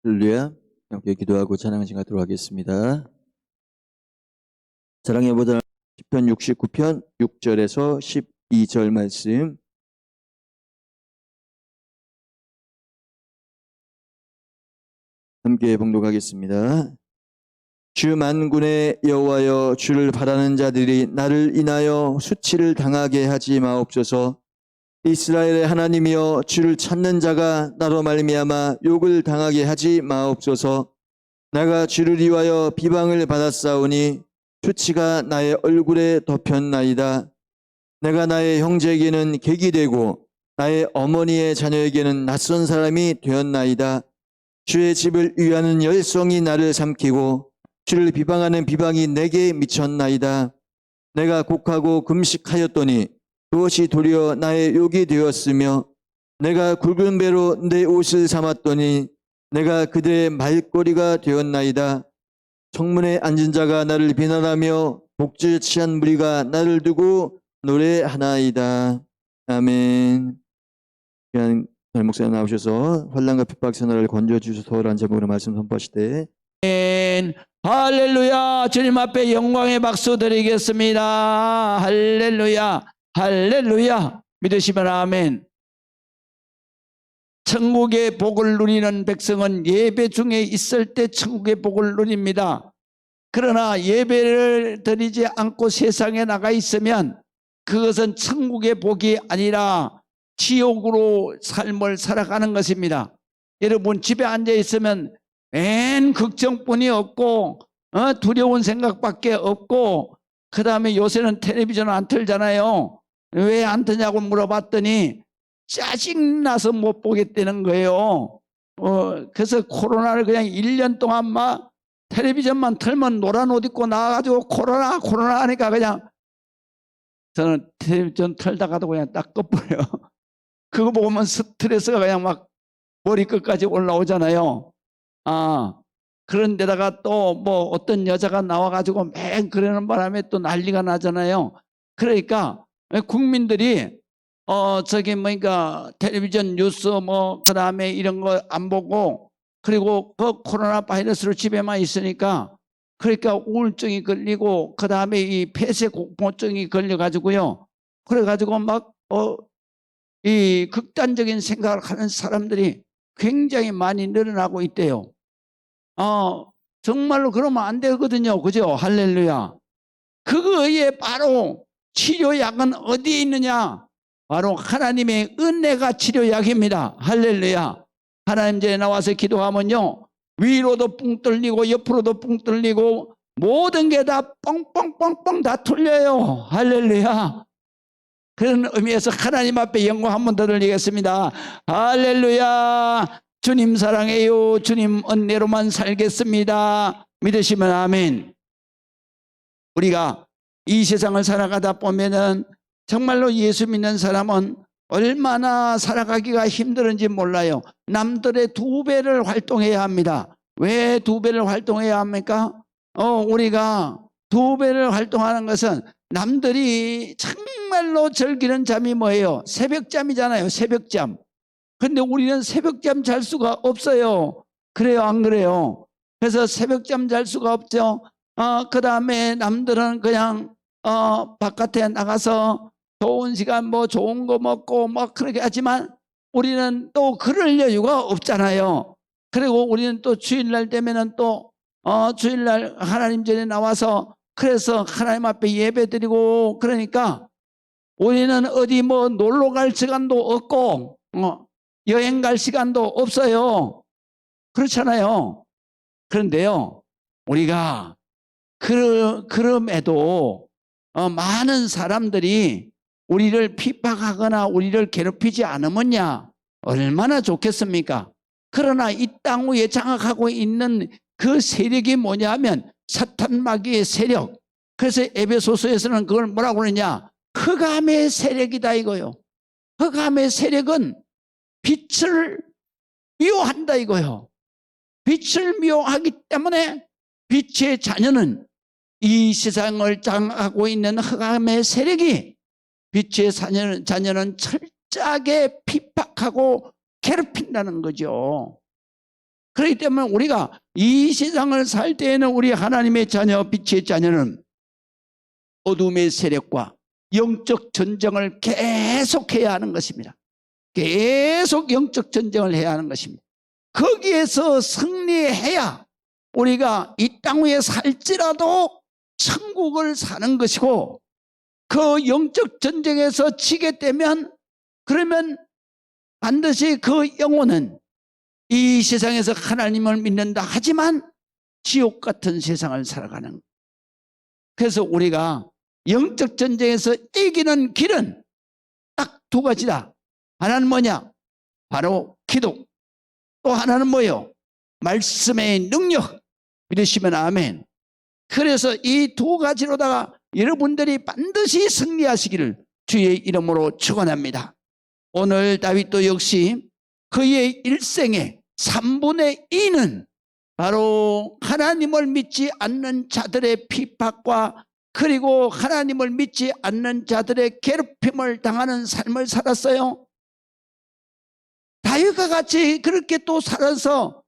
할렐루야. 함께 기도하고 찬양 시간하도록 하겠습니다. 사랑의 보다 시편 69편 6절에서 12절 말씀 함께 봉독하겠습니다. 주 만군의 여호와여, 주를 바라는 자들이 나를 인하여 수치를 당하게 하지 마옵소서. 이스라엘의 하나님이여, 주를 찾는 자가 나로 말미암아 욕을 당하게 하지 마옵소서. 내가 주를 위하여 비방을 받았사오니 수치가 나의 얼굴에 덮였나이다. 내가 나의 형제에게는 객이 되고 나의 어머니의 자녀에게는 낯선 사람이 되었나이다. 주의 집을 위하는 열성이 나를 삼키고 주를 비방하는 비방이 내게 미쳤나이다. 내가 곡하고 금식하였더니 그것이 도리어 나의 욕이 되었으며, 내가 굵은 배로 내 옷을 삼았더니 내가 그들의 말거리가 되었나이다. 청문에 앉은 자가 나를 비난하며 복지에 취한 무리가 나를 두고 노래하나이다. 아멘. 귀한 목사님 나오셔서 환난과 핍박 생활을 건져주소서라는 제목으로 말씀 선포하실 때 할렐루야. 주님 앞에 영광의 박수 드리겠습니다. 할렐루야. 할렐루야. 믿으시면 아멘. 천국의 복을 누리는 백성은 예배 중에 있을 때 천국의 복을 누립니다. 그러나 예배를 드리지 않고 세상에 나가 있으면 그것은 천국의 복이 아니라 지옥으로 삶을 살아가는 것입니다. 여러분, 집에 앉아 있으면 맨 걱정뿐이 없고 두려운 생각밖에 없고, 그 다음에 요새는 텔레비전 안 틀잖아요. 왜 안 트냐고 물어봤더니 짜증나서 못 보겠다는 거예요. 그래서 코로나를 그냥 1년 동안 막 텔레비전만 틀면 노란 옷 입고 나와가지고 코로나 하니까 그냥 저는 텔레비전 틀다가도 그냥 딱 꺼버려요. 그거 보면 스트레스가 그냥 막 머리끝까지 올라오잖아요. 그런데다가 또 뭐 어떤 여자가 나와가지고 맹 그러는 바람에 또 난리가 나잖아요. 그러니까 국민들이 그러니까 텔레비전 뉴스 뭐 그 다음에 이런 거 안 보고, 그리고 그 코로나 바이러스로 집에만 있으니까 그러니까 우울증이 걸리고 그 다음에 이 폐쇄공포증이 걸려가지고요. 그래가지고 막 이 극단적인 생각을 하는 사람들이 굉장히 많이 늘어나고 있대요. 정말로 그러면 안 되거든요. 그죠? 할렐루야. 그거에 바로 치료약은 어디에 있느냐? 바로 하나님의 은혜가 치료약입니다. 할렐루야. 하나님 전에 나와서 기도하면요, 위로도 뻥 뚫리고 옆으로도 뻥 뚫리고 모든 게 다 뻥뻥뻥뻥 다 뚫려요. 할렐루야. 그런 의미에서 하나님 앞에 영광 한 번 더 드리겠습니다. 할렐루야. 주님 사랑해요. 주님 은혜로만 살겠습니다. 믿으시면 아멘. 우리가 이 세상을 살아가다 보면은 정말로 예수 믿는 사람은 얼마나 살아가기가 힘들은지 몰라요. 남들의 2배를 활동해야 합니다. 왜 2배를 활동해야 합니까? 우리가 2배를 활동하는 것은 남들이 정말로 즐기는 잠이 뭐예요? 새벽잠이잖아요. 새벽잠. 근데 우리는 새벽잠 잘 수가 없어요. 그래요, 안 그래요? 그래서 새벽잠 잘 수가 없죠. 그 다음에 남들은 그냥 바깥에 나가서 좋은 시간 뭐 좋은 거 먹고 막 그렇게 하지만 우리는 또 그럴 여유가 없잖아요. 그리고 우리는 또 주일날 되면은 또 주일날 하나님 전에 나와서 그래서 하나님 앞에 예배드리고, 그러니까 우리는 어디 뭐 놀러 갈 시간도 없고 여행 갈 시간도 없어요. 그렇잖아요. 그런데요, 우리가 그럼에도 많은 사람들이 우리를 핍박하거나 우리를 괴롭히지 않으면야 얼마나 좋겠습니까? 그러나 이 땅 위에 장악하고 있는 그 세력이 뭐냐면 사탄 마귀의 세력. 그래서 에베소서에서는 그걸 뭐라고 그러냐? 흑암의 세력이다 이거요. 흑암의 세력은 빛을 미워한다 이거요. 빛을 미워하기 때문에 빛의 자녀는, 이 세상을 장악하고 있는 흑암의 세력이 빛의 자녀는 철저하게 핍박하고 괴롭힌다는 거죠. 그렇기 때문에 우리가 이 세상을 살 때에는 우리 하나님의 자녀, 빛의 자녀는 어둠의 세력과 영적 전쟁을 계속해야 하는 것입니다. 계속 영적 전쟁을 해야 하는 것입니다. 거기에서 승리해야 우리가 이 땅 위에 살지라도 천국을 사는 것이고, 그 영적 전쟁에서 지게 되면 그러면 반드시 그 영혼은 이 세상에서 하나님을 믿는다 하지만 지옥 같은 세상을 살아가는. 그래서 우리가 영적 전쟁에서 이기는 길은 딱 두 가지다. 하나는 뭐냐? 바로 기도. 또 하나는 뭐요? 말씀의 능력. 믿으시면 아멘. 그래서 이 두 가지로다가 여러분들이 반드시 승리하시기를 주의 이름으로 축원합니다. 오늘 다윗도 역시 그의 일생의 3분의 2는 바로 하나님을 믿지 않는 자들의 핍박과 그리고 하나님을 믿지 않는 자들의 괴롭힘을 당하는 삶을 살았어요. 다윗과 같이 그렇게 또 살아서,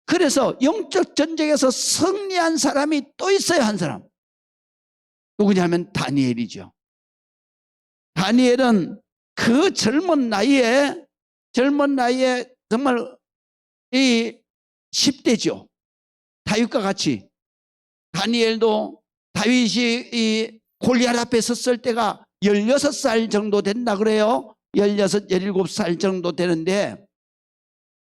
그래서 영적 전쟁에서 승리한 사람이 또 있어요. 한 사람. 누구냐면 다니엘이죠. 다니엘은 그 젊은 나이에 정말 이 10대죠. 다윗과 같이. 다니엘도 다윗이 이 골리앗 앞에 섰을 때가 16살 정도 된다 그래요. 16, 17살 정도 되는데,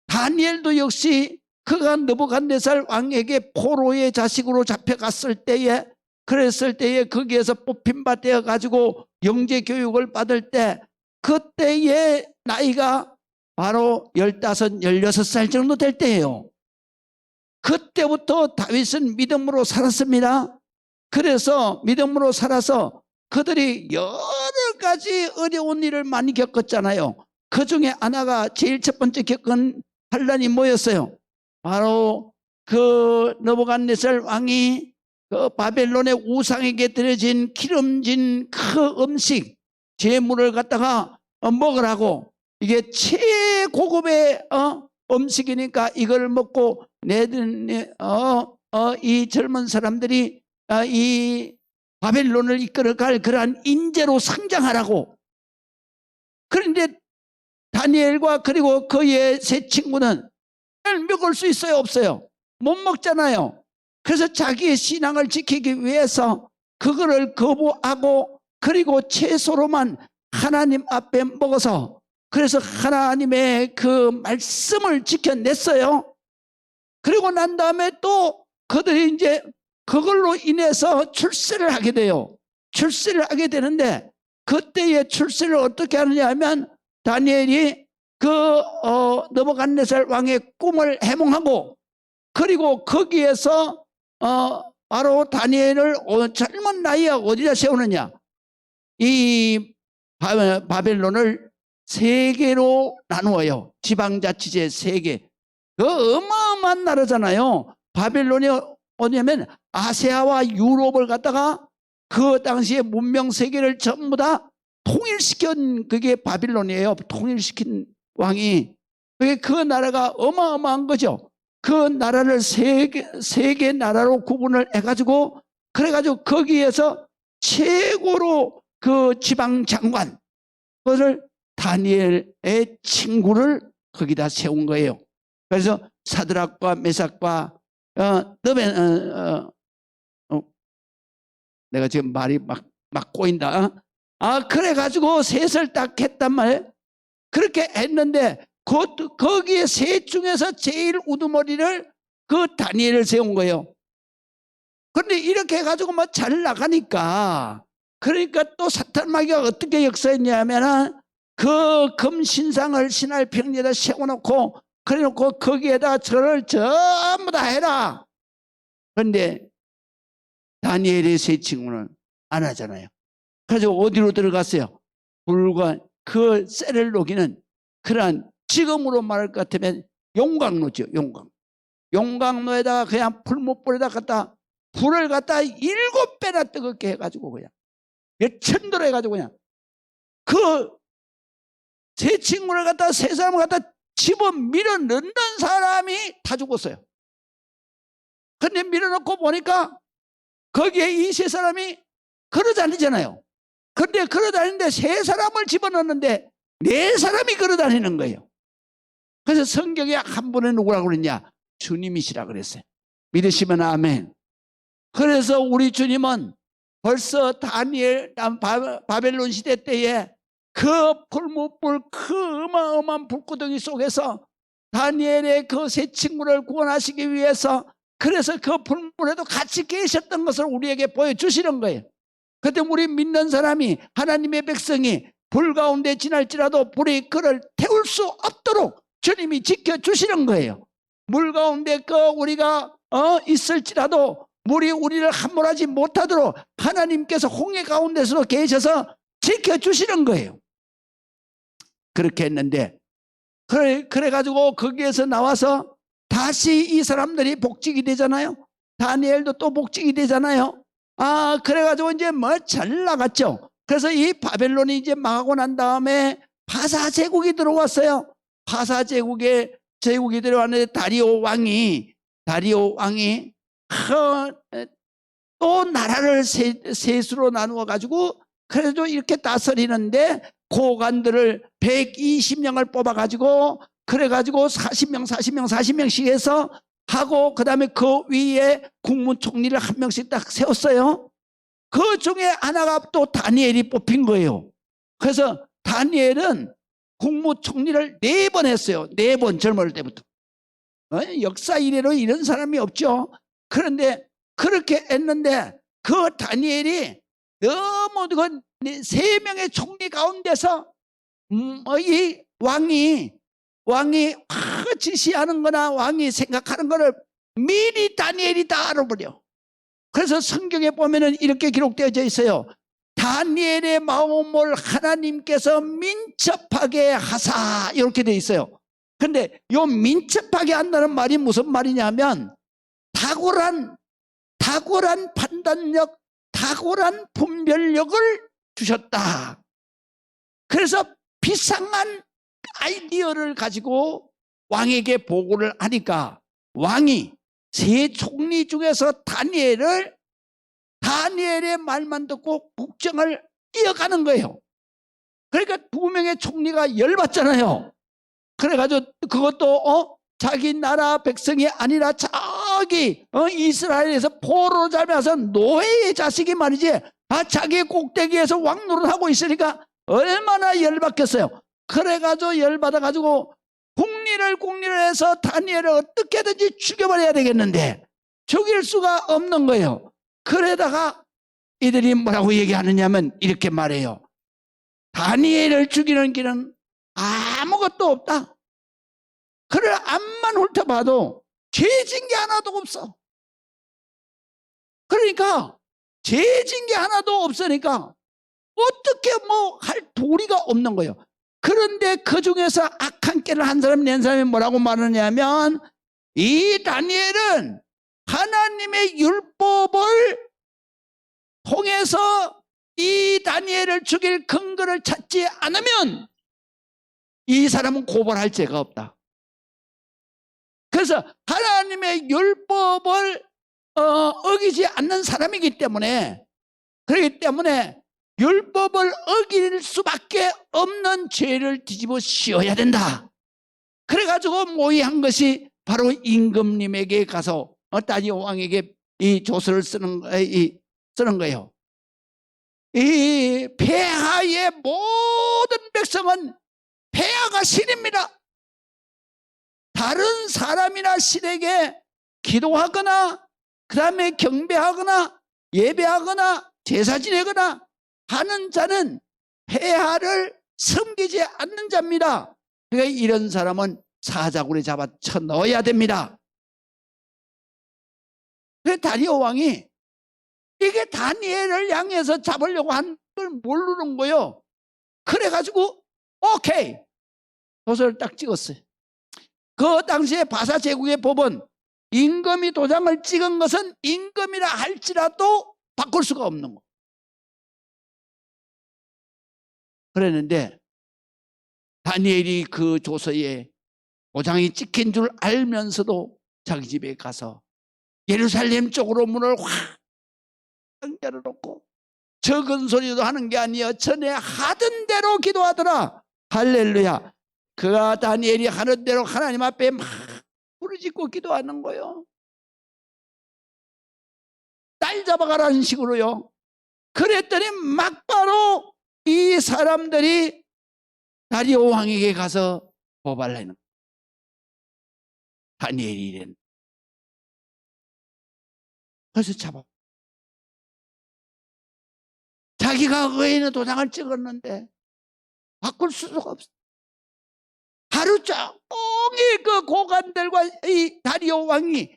다니엘도 역시 그가 느부갓네살 왕에게 포로의 자식으로 잡혀갔을 때에, 그랬을 때에 거기에서 뽑힌 바 되어 가지고 영재 교육을 받을 때, 그때의 나이가 바로 15, 16살 정도 될 때예요. 그때부터 다윗은 믿음으로 살았습니다. 그래서 믿음으로 살아서 그들이 여러 가지 어려운 일을 많이 겪었잖아요. 그 중에 하나가 제일 첫 번째 겪은 환란이 뭐였어요? 바로 그 느부갓네살 왕이 그 바벨론의 우상에게 드려진 기름진 그 음식, 제물을 갖다가 먹으라고, 이게 최고급의 음식이니까 이걸 먹고 이 젊은 사람들이 이 바벨론을 이끌어갈 그러한 인재로 성장하라고. 그런데 다니엘과 그리고 그의 세 친구는 먹을 수 있어요, 없어요? 못 먹잖아요. 그래서 자기의 신앙을 지키기 위해서 그거를 거부하고, 그리고 채소로만 하나님 앞에 먹어서, 그래서 하나님의 그 말씀을 지켜냈어요. 그리고 난 다음에 또 그들이 이제 그걸로 인해서 출세를 하게 돼요. 출세를 하게 되는데, 그때의 출세를 어떻게 하느냐 하면, 다니엘이 그 느부갓네살 왕의 꿈을 해몽하고, 그리고 거기에서 바로 다니엘을 젊은 나이에 어디다 세우느냐, 이 바벨론을 3개로 나누어요. 지방자치제 3개. 그 어마어마한 나라잖아요. 바벨론이 뭐냐면 아시아와 유럽을 갖다가 그 당시에 문명 세계를 전부 다 통일시킨 그게 바빌론이에요. 통일시킨 왕이. 그 나라가 어마어마한 거죠. 그 나라를 세 개 나라로 구분을 해가지고, 그래가지고 거기에서 최고로 그 지방 장관, 그것을 다니엘의 친구를 거기다 세운 거예요. 그래서 사드락과 메삭과 내가 지금 말이 막 꼬인다. 그래가지고 셋을 딱 했단 말이에요. 그렇게 했는데 거기에 셋 중에서 제일 우두머리를 그 다니엘을 세운 거예요. 그런데 이렇게 해가지고 뭐 잘 나가니까, 그러니까 또 사탄 마귀가 어떻게 역사했냐면은 그 금신상을 신할 평리에다 세워놓고, 그래놓고 거기에다 절을 전부 다 해라. 그런데 다니엘의 세 친구는 안 하잖아요. 그래서 어디로 들어갔어요? 불과 그 쇠를 녹이는 그러한, 지금으로 말할 것 같으면 용광로죠. 용광로에다가 그냥 풀무불에다 갖다 불을 갖다 7배나 뜨겁게 해가지고 그냥 몇천 도로 해가지고 그냥 그 세 친구를 갖다, 세 사람을 갖다 집어 밀어 넣는 사람이 다 죽었어요. 근데 밀어넣고 보니까 거기에 이 세 사람이 걸어다니잖아요. 근데 걸어다니는데 세 사람을 집어넣는데 네 사람이 걸어다니는 거예요. 그래서 성경에 한 분은 누구라고 그랬냐? 주님이시라 그랬어요. 믿으시면 아멘. 그래서 우리 주님은 벌써 다니엘 바벨론 시대 때에 그 불무불 그 어마어마한 불구덩이 속에서 다니엘의 그 세 친구를 구원하시기 위해서 그래서 그 불물에도 같이 계셨던 것을 우리에게 보여주시는 거예요. 그때 우리 믿는 사람이 하나님의 백성이 불 가운데 지날지라도 불이 그를 태울 수 없도록 주님이 지켜주시는 거예요. 물 가운데 우리가 있을지라도 물이 우리를 함몰하지 못하도록 하나님께서 홍해 가운데서 계셔서 지켜주시는 거예요. 그렇게 했는데 그래가지고 거기에서 나와서 다시 이 사람들이 복직이 되잖아요. 다니엘도 또 복직이 되잖아요. 그래가지고 이제 잘 나갔죠. 그래서 이 바벨론이 이제 망하고 난 다음에 바사 제국이 들어왔어요. 바사 제국이 들어왔는데 다리오 왕이 또 나라를 셋으로 나누어 가지고 그래도 이렇게 다스리는데 고관들을 120명을 뽑아 가지고 그래가지고 40명씩 해서 하고 그 다음에 그 위에 국무총리를 한 명씩 딱 세웠어요. 그 중에 하나가 또 다니엘이 뽑힌 거예요. 그래서 다니엘은 국무총리를 4번 했어요. 4번 젊을 때부터. 역사 이래로 이런 사람이 없죠. 그런데 그렇게 했는데 그 다니엘이 너무 그 3명의 총리 가운데서 이 왕이 지시하는 거나 왕이 생각하는 거를 미리 다니엘이 다 알아버려. 그래서 성경에 보면은 이렇게 기록되어져 있어요. 다니엘의 마음을 하나님께서 민첩하게 하사 이렇게 돼 있어요. 근데 요 민첩하게 한다는 말이 무슨 말이냐면 탁월한 판단력, 탁월한 분별력을 주셨다. 그래서 비상한 아이디어를 가지고 왕에게 보고를 하니까 왕이 세 총리 중에서 다니엘의 말만 듣고 국정을 이어가는 거예요. 그러니까 2명의 총리가 열받잖아요. 그래가지고 그것도 자기 나라 백성이 아니라 자기 이스라엘에서 포로로 잡혀서 노예의 자식이 말이지 자기 꼭대기에서 왕 노릇하고 있으니까 얼마나 열받겠어요. 그래가지고 열받아가지고 국리를 해서 다니엘을 어떻게든지 죽여버려야 되겠는데 죽일 수가 없는 거예요. 그러다가 이들이 뭐라고 얘기하느냐면 이렇게 말해요. 다니엘을 죽이는 길은 아무것도 없다. 그를 앞만 훑어봐도 죄진 게 하나도 없어. 그러니까 죄진 게 하나도 없으니까 어떻게 할 도리가 없는 거예요. 그런데 그 중에서 악한 깨를 한 사람 낸 사람이 뭐라고 말하냐면 이 다니엘은 하나님의 율법을 통해서 이 다니엘을 죽일 근거를 찾지 않으면 이 사람은 고발할 죄가 없다. 그래서 하나님의 율법을 어기지 않는 사람이기 때문에 그렇기 때문에 율법을 어길 수밖에 없는 죄를 뒤집어 씌워야 된다. 그래가지고 모의한 것이 바로 임금님에게 가서 다니엘 왕에게 이 조서를 쓰는 거예요. 이 폐하의 모든 백성은 폐하가 신입니다. 다른 사람이나 신에게 기도하거나 그 다음에 경배하거나 예배하거나 제사 지내거나 하는 자는 폐하를 섬기지 않는 자입니다. 그러니까 이런 사람은 사자굴에 잡아 쳐 넣어야 됩니다. 그래서 다리오 왕이 이게 다니엘을 향해서 잡으려고 한 걸 모르는 거예요. 그래가지고 오케이 도서를 딱 찍었어요. 그 당시에 바사 제국의 법은 임금이 도장을 찍은 것은 임금이라 할지라도 바꿀 수가 없는 거. 그랬는데 다니엘이 그 조서에 도장이 찍힌 줄 알면서도 자기 집에 가서 예루살렘 쪽으로 문을 확 열어놓고 적은 소리도 하는 게 아니여 전에 하던 대로 기도하더라. 할렐루야. 그가 다니엘이 하는 대로 하나님 앞에 막 부르짖고 기도하는 거예요. 딸 잡아가라는 식으로요. 그랬더니 막바로 이 사람들이 다리오 왕에게 가서 고발하는 거예요. 다니엘이 이랬는데. 그래서 잡아. 자기가 의인의 도장을 찍었는데 바꿀 수가 없어. 하루 종일 그 고관들과 이 다리오 왕이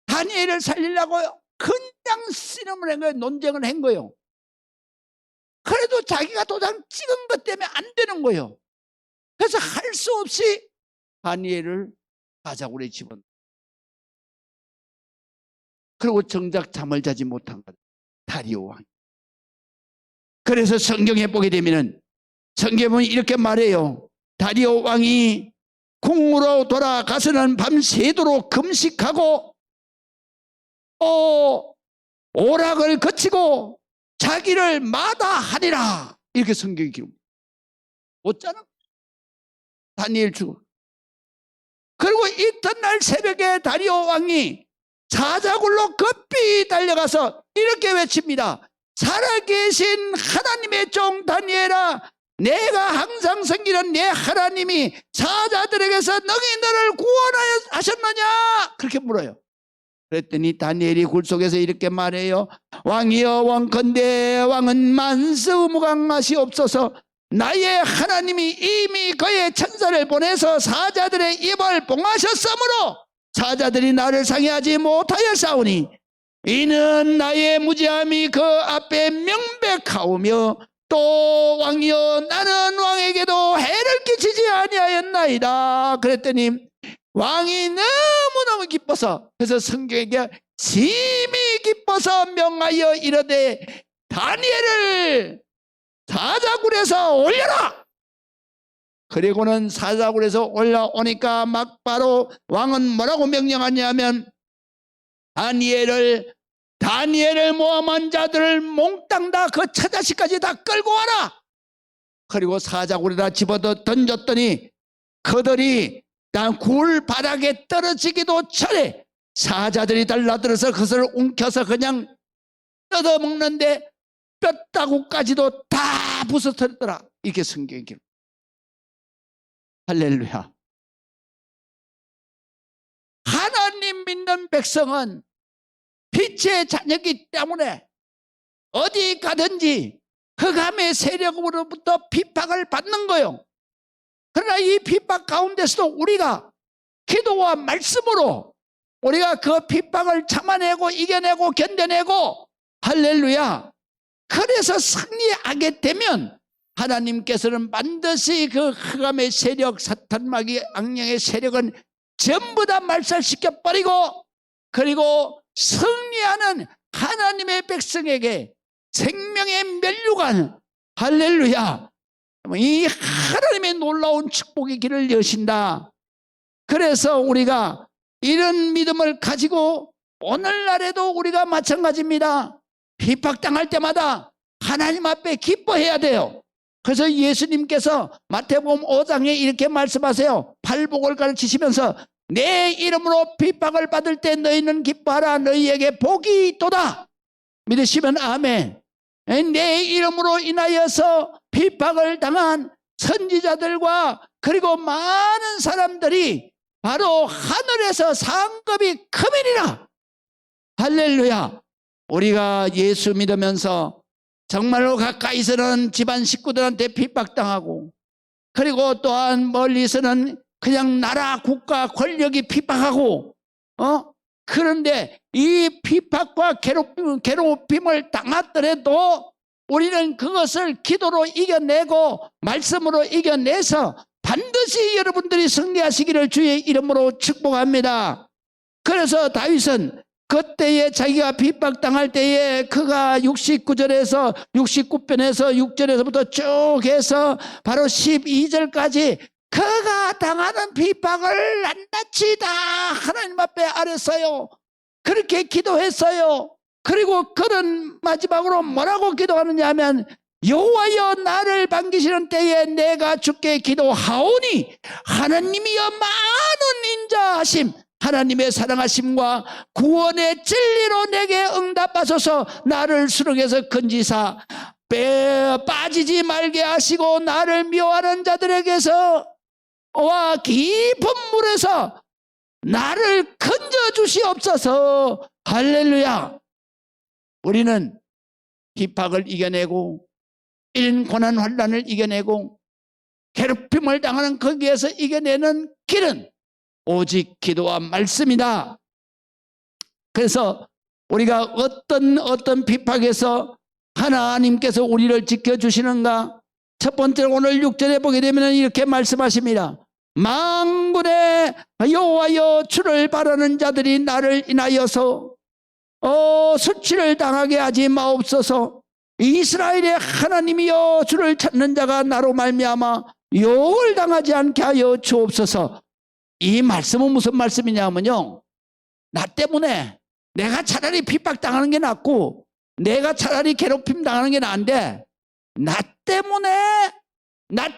다니엘을 살리려고 그냥 씨름을 한 거예요. 논쟁을 한 거예요. 그래도 자기가 도장 찍은 것 때문에 안 되는 거예요. 그래서 할 수 없이 다니엘을 가자굴에 집어넣어. 그리고 정작 잠을 자지 못한 것. 다리오 왕. 그래서 성경에 보게 되면은 성경에 보면 이렇게 말해요. 다리오 왕이 궁으로 돌아가서는 밤새도록 금식하고 오락을 거치고 자기를 마다하니라. 이렇게 성경이 기록합니다. 어쩌나? 다니엘 죽어. 그리고 이튿날 새벽에 다리오 왕이 사자굴로 급히 달려가서 이렇게 외칩니다. 살아계신 하나님의 종 다니엘아, 내가 항상 섬기는 내 하나님이 사자들에게서 능히 너를 구원하여 하셨느냐? 그렇게 물어요. 그랬더니 다니엘이 굴 속에서 이렇게 말해요. 왕이여 원컨대 왕은 만수무강하시옵소서. 나의 하나님이 이미 그의 천사를 보내서 사자들의 입을 봉하셨으므로 사자들이 나를 상해하지 못하였사오니 이는 나의 무지함이 그 앞에 명백하오며 또 왕이여 나는 왕에게도 해를 끼치지 아니하였나이다. 그랬더니 왕이 너무너무 기뻐서, 그래서 성경에게 심히 기뻐서 명하여 이르되 다니엘을 사자굴에서 올려라. 그리고는 사자굴에서 올라오니까 막바로 왕은 뭐라고 명령하냐면 다니엘을 모함한 자들을 몽땅 다 그 처자식까지 다 끌고 와라. 그리고 사자굴에다 집어넣어 던졌더니 그들이 굴 바닥에 떨어지기도 전에 사자들이 달라들어서 그것을 움켜서 그냥 뜯어먹는데 뼈다구까지도 다 부서뜨렸더라. 이게 성경의 기록. 할렐루야. 하나님 믿는 백성은 빛의 자녀이기 때문에 어디 가든지 흑암의 세력으로부터 핍박을 받는 거예요. 그러나 이 핍박 가운데서도 우리가 기도와 말씀으로 우리가 그 핍박을 참아내고 이겨내고 견뎌내고 할렐루야. 그래서 승리하게 되면 하나님께서는 반드시 그 흑암의 세력, 사탄마귀 악령의 세력은 전부 다 말살시켜 버리고 그리고 승리하는 하나님의 백성에게 생명의 면류관 할렐루야. 이 하나님의 놀라운 축복의 길을 여신다. 그래서 우리가 이런 믿음을 가지고 오늘날에도 우리가 마찬가지입니다. 핍박당할 때마다 하나님 앞에 기뻐해야 돼요. 그래서 예수님께서 마태복음 5장에 이렇게 말씀하세요. 팔복을 가르치시면서 내 이름으로 핍박을 받을 때 너희는 기뻐하라. 너희에게 복이 있도다. 믿으시면 아멘. 내 이름으로 인하여서 핍박을 당한 선지자들과 그리고 많은 사람들이 바로 하늘에서 상급이 크면이라. 할렐루야. 우리가 예수 믿으면서 정말로 가까이서는 집안 식구들한테 핍박당하고 그리고 또한 멀리서는 그냥 나라 국가 권력이 핍박하고 그런데 이 핍박과 괴롭힘을 당하더라도 우리는 그것을 기도로 이겨내고 말씀으로 이겨내서 반드시 여러분들이 승리하시기를 주의 이름으로 축복합니다. 그래서 다윗은 그때에 자기가 핍박당할 때에 그가 69절에서 69편에서 6절에서부터 쭉 해서 바로 12절까지 그가 당하는 핍박을 낱낱이 다 하나님 앞에 아뢰었어요. 그렇게 기도했어요. 그리고 그는 마지막으로 뭐라고 기도하느냐 하면 여호와여 나를 반기시는 때에 내가 주께 기도하오니 하나님이여 많은 인자하심 하나님의 사랑하심과 구원의 진리로 내게 응답하소서. 나를 수렁에서 건지사 빠지지 말게 하시고 나를 미워하는 자들에게서 와 깊은 물에서 나를 건져 주시옵소서. 할렐루야. 우리는 핍박을 이겨내고 이런 고난 환난을 이겨내고 괴롭힘을 당하는 거기에서 이겨내는 길은 오직 기도와 말씀이다. 그래서 우리가 어떤 핍박에서 하나님께서 우리를 지켜주시는가? 첫 번째로 오늘 6절에 보게 되면 이렇게 말씀하십니다. 만군의 여호와여 주를 바라는 자들이 나를 인하여서 수치를 당하게 하지 마옵소서. 이스라엘의 하나님이여 주를 찾는 자가 나로 말미암아 욕을 당하지 않게 하여 주옵소서. 이 말씀은 무슨 말씀이냐면요, 나 때문에 내가 차라리 핍박당하는 게 낫고 내가 차라리 괴롭힘 당하는 게 나은데 나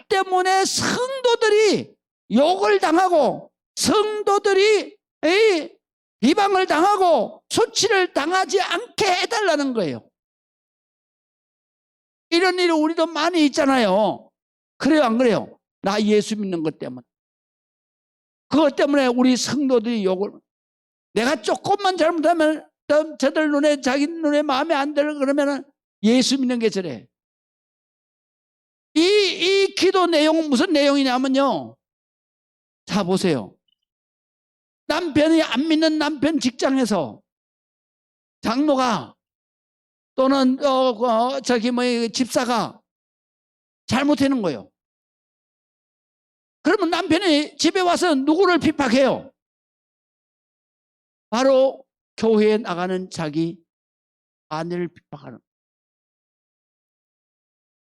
때문에 성도들이 욕을 당하고 성도들이 비방을 당하고 수치를 당하지 않게 해달라는 거예요. 이런 일이 우리도 많이 있잖아요. 그래요 안 그래요? 나 예수 믿는 것 때문에. 그것 때문에 우리 성도들이 욕을, 내가 조금만 잘못하면 저들 눈에 자기 눈에 마음에 안 들어 그러면 예수 믿는 게 저래. 이 기도 내용은 무슨 내용이냐면요, 자 보세요. 남편이 안 믿는 남편 직장에서 장로가 또는 집사가 잘못하는 거예요. 그러면 남편이 집에 와서 누구를 핍박해요? 바로 교회에 나가는 자기 아내를 핍박하는.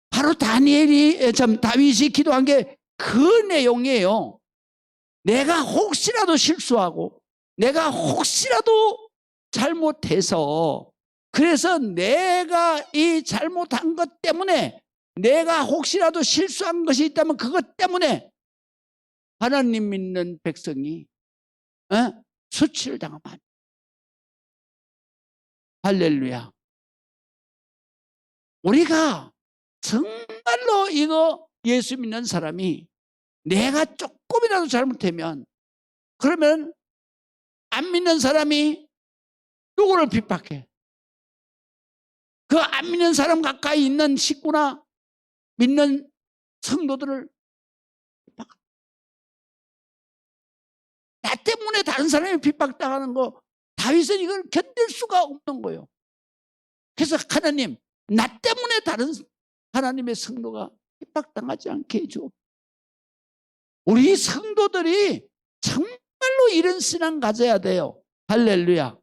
바로 다윗이 기도한 게 그 내용이에요. 내가 혹시라도 실수하고 내가 혹시라도 잘못해서, 그래서 내가 이 잘못한 것 때문에, 내가 혹시라도 실수한 것이 있다면 그것 때문에 하나님 믿는 백성이 수치를 당하면 안 돼. 할렐루야. 우리가 정말로 이거 예수 믿는 사람이 내가 조금이라도 잘못하면, 그러면 안 믿는 사람이 누구를 핍박해? 그 안 믿는 사람 가까이 있는 식구나 믿는 성도들을 핍박해. 나 때문에 다른 사람이 핍박당하는 거, 다윗은 이걸 견딜 수가 없는 거예요. 그래서 하나님, 나 때문에 다른 하나님의 성도가 핍박당하지 않게 해줘. 우리 성도들이 정말로 이런 신앙 가져야 돼요. 할렐루야.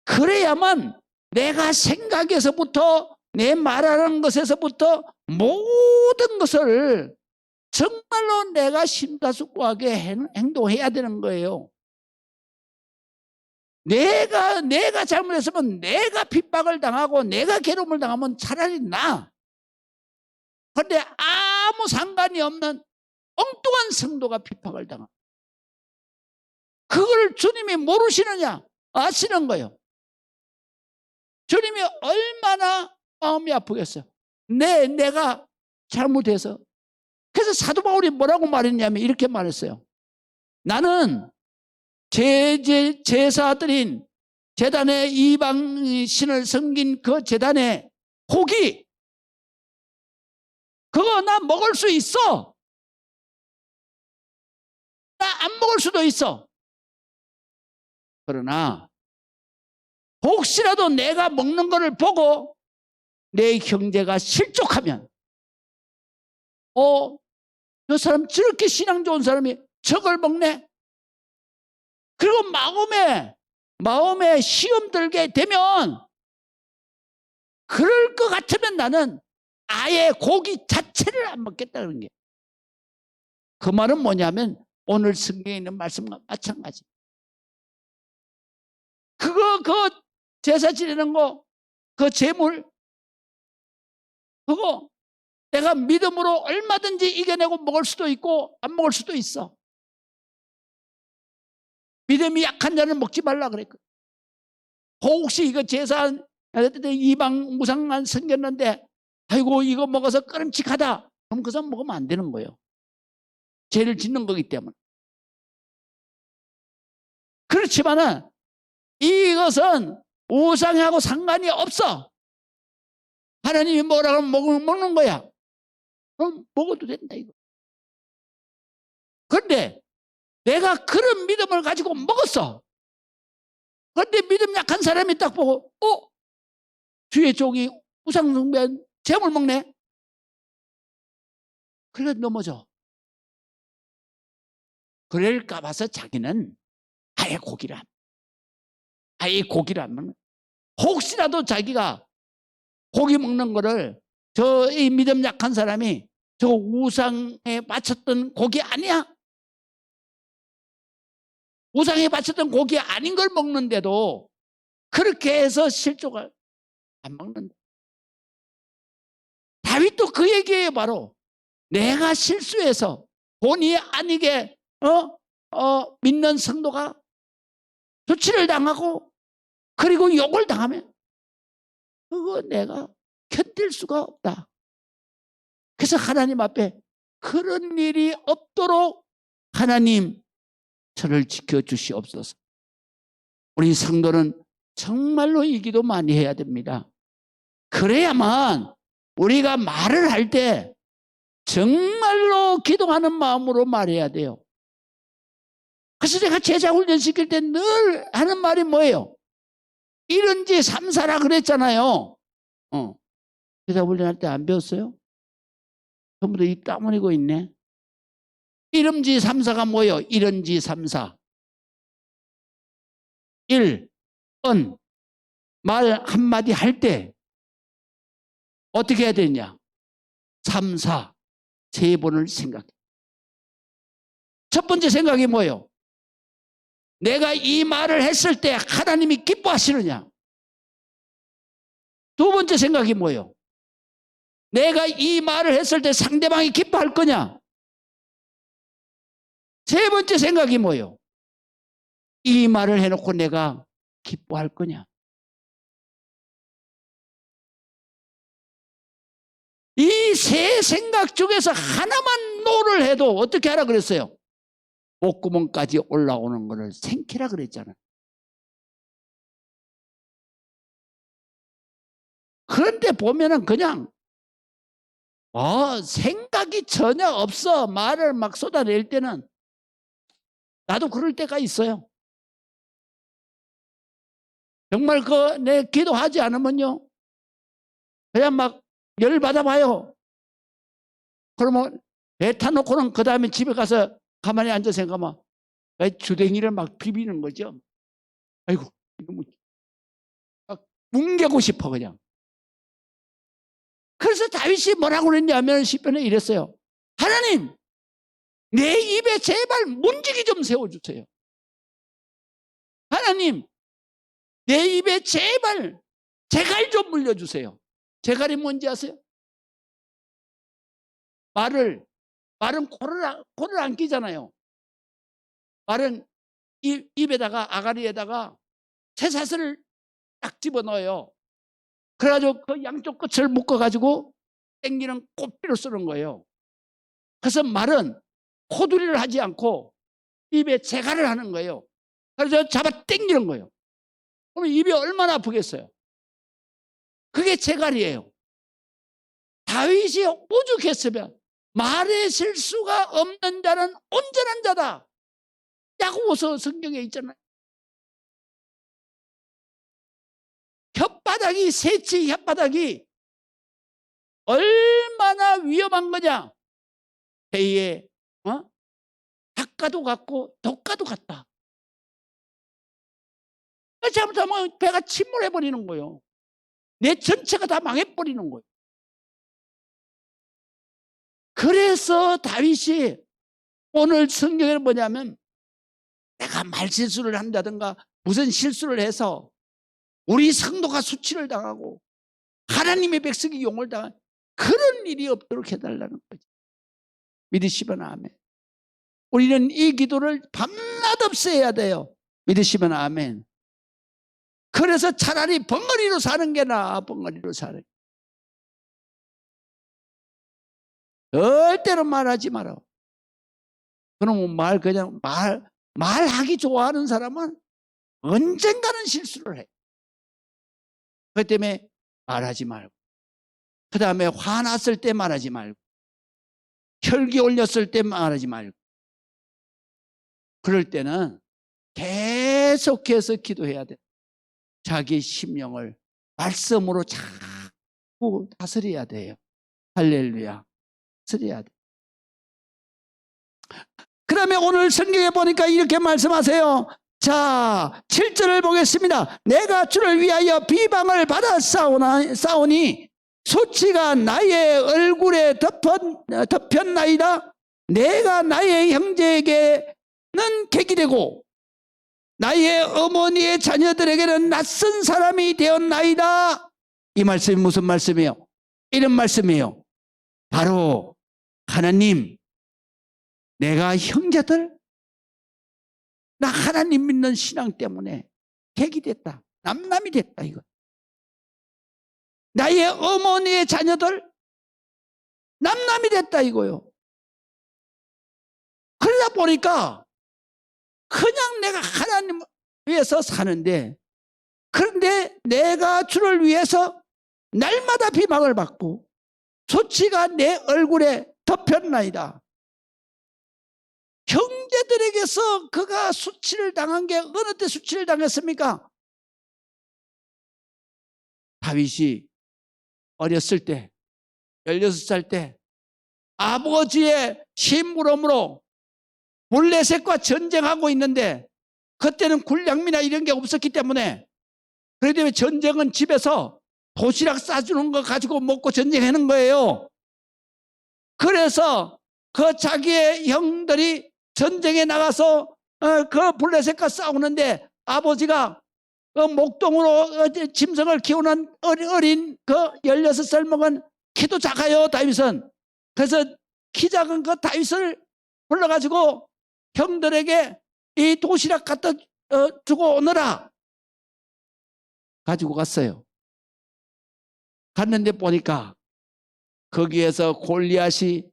그래야만 내가 생각에서부터 내 말하는 것에서부터 모든 것을 정말로 내가 심사숙고하게 행동해야 되는 거예요. 내가 잘못했으면 내가 핍박을 당하고 내가 괴로움을 당하면 차라리 나. 그런데 아무 상관이 없는 엉뚱한 성도가 핍박을 당하고, 그걸 주님이 모르시느냐? 아시는 거예요. 주님이 얼마나 마음이 아프겠어요. 내가 잘못해서. 그래서 사도 바울이 뭐라고 말했냐면 이렇게 말했어요. 나는 제사드린 제단에 이방 신을 섬긴 그 제단의 고기, 그거 나 먹을 수 있어. 나 안 먹을 수도 있어. 그러나 혹시라도 내가 먹는 거를 보고 내 형제가 실족하면, 저 사람 저렇게 신앙 좋은 사람이 저걸 먹네? 그리고 마음에 시험 들게 되면, 그럴 것 같으면 나는 아예 고기 자체를 안 먹겠다는 게. 그 말은 뭐냐면 오늘 성경에 있는 말씀과 마찬가지. 그 제사 지내는 거, 그 제물, 그거 내가 믿음으로 얼마든지 이겨내고 먹을 수도 있고 안 먹을 수도 있어. 믿음이 약한 자는 먹지 말라 그랬거든. 혹시 이거 제사 이방 무상만 생겼는데 아이고 이거 먹어서 끄름칙하다. 그럼 그 사람 먹으면 안 되는 거예요. 죄를 짓는 거기 때문에. 그렇지만은 이것은 우상하고 상관이 없어. 하나님이 뭐라고 하면 먹는 거야. 그럼 먹어도 된다 이거. 그런데 내가 그런 믿음을 가지고 먹었어. 그런데 믿음 약한 사람이 딱 보고 주의 종이 우상 숭배한 재물 먹네. 그래 넘어져. 그럴까 봐서 자기는 아예 고기라면 혹시라도 자기가 고기 먹는 거를 이 믿음 약한 사람이 저 우상에 바쳤던 고기 아니야? 우상에 바쳤던 고기 아닌 걸 먹는데도 그렇게 해서 실족을 안 먹는다. 다윗도 그 얘기예요. 바로 내가 실수해서 본의 아니게 믿는 성도가 조치를 당하고 그리고 욕을 당하면 그거 내가 견딜 수가 없다. 그래서 하나님 앞에 그런 일이 없도록 하나님 저를 지켜주시옵소서. 우리 성도는 정말로 이 기도 많이 해야 됩니다. 그래야만 우리가 말을 할 때 정말로 기도하는 마음으로 말해야 돼요. 그래서 제가 제자 훈련 시킬 때 늘 하는 말이 뭐예요? 이런지 삼사라 그랬잖아요. 제자 훈련할 때 안 배웠어요? 전부 다 입 다물고 있네. 이름지 삼사가 뭐예요? 이런지 삼사. 1. 말 한마디 할 때 어떻게 해야 되냐? 3, 4. 세 번을 생각해. 첫 번째 생각이 뭐예요? 내가 이 말을 했을 때 하나님이 기뻐하시느냐? 두 번째 생각이 뭐예요? 내가 이 말을 했을 때 상대방이 기뻐할 거냐? 세 번째 생각이 뭐예요? 이 말을 해놓고 내가 기뻐할 거냐? 이 세 생각 중에서 하나만 노를 해도 어떻게 하라 그랬어요? 목구멍까지 올라오는 것을 생기라 그랬잖아요. 그런데 보면은 그냥 생각이 전혀 없어. 말을 막 쏟아낼 때는 나도 그럴 때가 있어요. 정말 내 기도하지 않으면요 그냥 막 열받아 봐요. 그러면 배 타놓고는 그 다음에 집에 가서 가만히 앉아 생각하면 주댕이를 막 비비는 거죠. 아이고 이거 뭐 막 뭉개고 싶어 그냥. 그래서 다윗이 뭐라고 그랬냐면 시편에 이랬어요. 하나님 내 입에 제발 문지기 좀 세워주세요. 하나님 내 입에 제발 재갈 좀 물려주세요. 재갈이 뭔지 아세요? 말은 코를 안 끼잖아요. 말은 입에다가 아가리에다가 쇠사슬을 딱 집어넣어요. 그래가지고 그 양쪽 끝을 묶어가지고 당기는 꽃비로 쓰는 거예요. 그래서 말은 코두리를 하지 않고 입에 재갈을 하는 거예요. 그래서 잡아 당기는 거예요. 그럼 입이 얼마나 아프겠어요? 그게 재갈이에요. 다윗이 오죽했으면 말의 실수가 없는 자는 온전한 자다. 야고보서 성경에 있잖아요. 새치 혓바닥이 얼마나 위험한 거냐. 배에 닭가도 같고 독가도 같다. 잘못하면 배가 침몰해버리는 거예요. 내 전체가 다 망해버리는 거예요. 그래서 다윗이 오늘 성경에는 뭐냐면 내가 말실수를 한다든가 무슨 실수를 해서 우리 성도가 수치를 당하고 하나님의 백성이 용을 당한 그런 일이 없도록 해달라는 거죠. 믿으시면 아멘. 우리는 이 기도를 밤낮 없이 해야 돼요. 믿으시면 아멘. 그래서 차라리 벙어리로 사는 게 나아. 벙어리로 사는 게. 절대로 말하지 마라. 그러면 그냥 말하기 좋아하는 사람은 언젠가는 실수를 해. 그렇기 때문에 말하지 말고, 그 다음에 화났을 때 말하지 말고, 혈기 올렸을 때 말하지 말고, 그럴 때는 계속해서 기도해야 돼. 자기 심령을 말씀으로 자꾸 다스려야 돼요. 할렐루야. 다스려야 돼. 그러면 오늘 성경에 보니까 이렇게 말씀하세요. 자, 7절을 보겠습니다. 내가 주를 위하여 비방을 받아 싸우니 수치가 나의 얼굴에 덮였나이다. 내가 나의 형제에게는 객이 되고 나의 어머니의 자녀들에게는 낯선 사람이 되었나이다. 이 말씀이 무슨 말씀이에요? 이런 말씀이에요. 바로 하나님, 내가 형제들, 나 하나님 믿는 신앙 때문에 객이 됐다. 남남이 됐다 이거. 나의 어머니의 자녀들 남남이 됐다 이거요. 그러다 보니까 그냥 내가 하나님 위해서 사는데, 그런데 내가 주를 위해서 날마다 비방을 받고 수치가 내 얼굴에 덮였나이다. 형제들에게서 그가 수치를 당한 게 어느 때 수치를 당했습니까? 다윗이 어렸을 때 16살 때 아버지의 심부름으로 블레셋과 전쟁하고 있는데, 그때는 군량미나 이런 게 없었기 때문에, 그렇기 때문에 전쟁은 집에서 도시락 싸주는 거 가지고 먹고 전쟁하는 거예요. 그래서 그 자기의 형들이 전쟁에 나가서 그 블레셋과 싸우는데, 아버지가 그 목동으로 짐승을 키우는 어린 그 16살 먹은 키도 작아요, 다윗은. 그래서 키 작은 그 다윗을 불러가지고 형들에게 이 도시락 갖다 주고 오너라. 가지고 갔어요. 갔는데 보니까 거기에서 골리앗이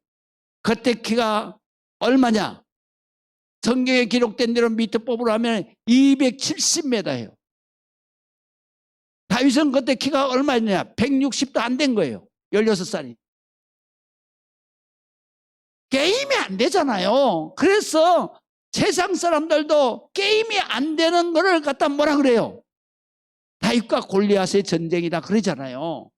그때 키가 얼마냐? 성경에 기록된 대로 밑에 뽑으로 하면 270m예요. 다윗은 그때 키가 얼마냐? 160도 안 된 거예요. 16살이. 게임이 안 되잖아요. 그래서 세상 사람들도 게임이 안 되는 거를 갖다 뭐라 그래요? 다윗과 골리앗의 전쟁이다 그러잖아요.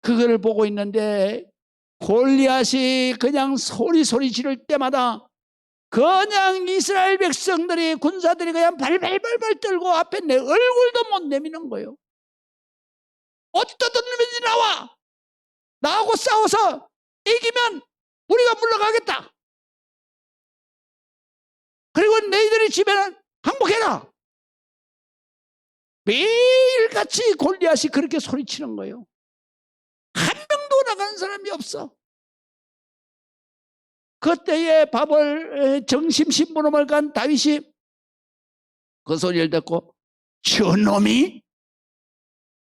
그거를 보고 있는데 골리앗이 그냥 소리 지를 때마다 그냥 이스라엘 백성들이, 군사들이 그냥 발발발발 떨고 앞에 내 얼굴도 못 내미는 거예요. 어떤 놈인지 나와! 나하고 싸워서 이기면 우리가 물러가겠다. 그리고 너희들이 집에는 항복해라. 매일같이 골리앗이 그렇게 소리치는 거예요. 한 명도 나가는 사람이 없어. 그때에 밥을 정심신부름을 간 다윗이 그 소리를 듣고, 저놈이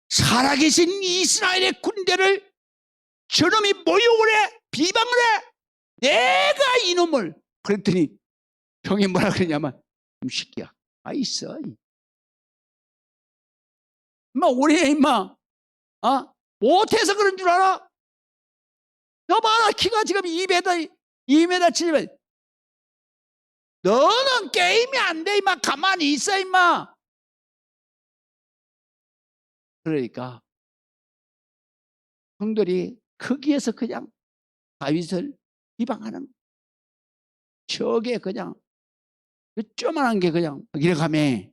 살아계신 이스라엘의 군대를 저놈이 모욕을 해, 비방을 해, 내가 이놈을. 그랬더니 형이 뭐라 그러냐면, 이 새끼야, 있어. 임마, 우리 임마, 못해서 그런 줄 알아? 너 봐라, 키가 지금 2m 7m. 너는 게임이 안 돼, 임마. 가만히 있어, 임마. 그러니까 형들이 거기에서 그냥 다윗을 비방하는, 저게 그냥 쪼만한 게 그냥 이래가매.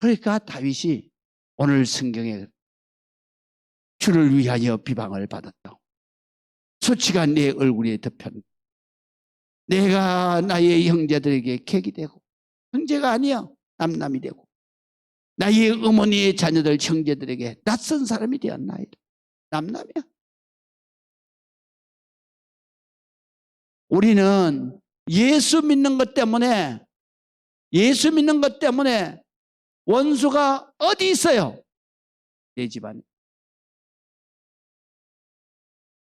그러니까 다윗이 오늘 성경에 주를 위하여 비방을 받았다고, 수치가 내 얼굴에 덮였네. 내가 나의 형제들에게 객이 되고, 형제가 아니야, 남남이 되고, 나의 어머니의 자녀들 형제들에게 낯선 사람이 되었나이다. 남남이야. 우리는 예수 믿는 것 때문에 원수가 어디 있어요? 내 집안에.